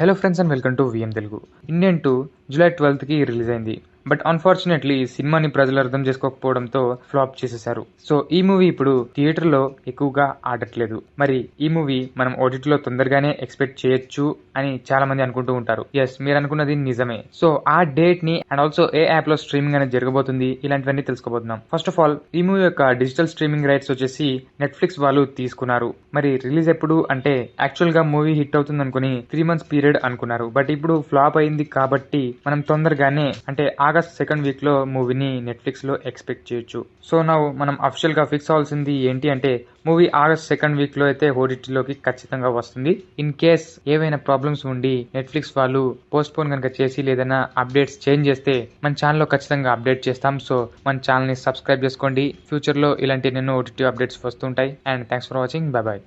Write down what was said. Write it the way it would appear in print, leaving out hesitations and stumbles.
Hello friends and welcome to VM Telugu. Indian 2 July 12కి release అయింది. But unfortunately సినిమాని ప్రజలు అర్థం చేసుకోకపోవడంతో ఫ్లాప్ చేసేశారు. సో ఈ మూవీ ఇప్పుడు థియేటర్లో ఎక్కువగా ఆడట్లేదు. మరి ఈ మూవీ మనం ఓటీటీలో తొందరగానే ఎక్స్పెక్ట్ చేయొచ్చు అని చాలా మంది అనుకుంటూ ఉంటారు. ఎస్, మీరు అనుకున్నది నిజమే. సో ఆ డేట్ ని అండ్ ఆల్సో ఏ యాప్ లో స్ట్రీమింగ్ అనేది జరగబోతుంది, ఇలాంటివన్నీ తెలుసుకోబోతున్నాం. ఫస్ట్ ఆఫ్ ఆల్, ఈ మూవీ యొక్క డిజిటల్ స్ట్రీమింగ్ రైట్స్ వచ్చేసి నెట్ఫ్లిక్స్ వాళ్ళు తీసుకున్నారు. మరి రిలీజ్ ఎప్పుడు అంటే యాక్చువల్ గా మూవీ హిట్ అవుతుంది అనుకుని 3 months పీరియడ్ అనుకున్నారు. బట్ ఇప్పుడు ఫ్లాప్ అయింది కాబట్టి మనం తొందరగానే అంటే ఆగస్ట్ 2nd వీక్ లో మూవీని నెట్ఫ్లిక్స్ లో ఎక్స్పెక్ట్ చేయొచ్చు. సో నౌ మనం అఫిషియల్ గా ఫిక్స్ అవ్వాల్సింది ఏంటి అంటే మూవీ ఆగస్ట్ 2nd వీక్ లో అయితే ఓటీటీలోకి ఖచ్చితంగా వస్తుంది. ఇన్ కేస్ ఏవైనా ప్రాబ్లమ్స్ ఉండి నెట్ఫ్లిక్స్ వాళ్ళు పోస్ట్ పోన్ కనుక చేసి లేదన్నా అప్డేట్స్ చేంజ్ చేస్తే మన ఛానల్లో ఖచ్చితంగా అప్డేట్ చేస్తాం. సో మన ఛానల్ ని సబ్స్క్రైబ్ చేసుకోండి. ఫ్యూచర్ లో ఇలాంటి ఎన్నో ఓటీటీ అప్డేట్స్ వస్తుంటాయి. And thanks for watching. By by.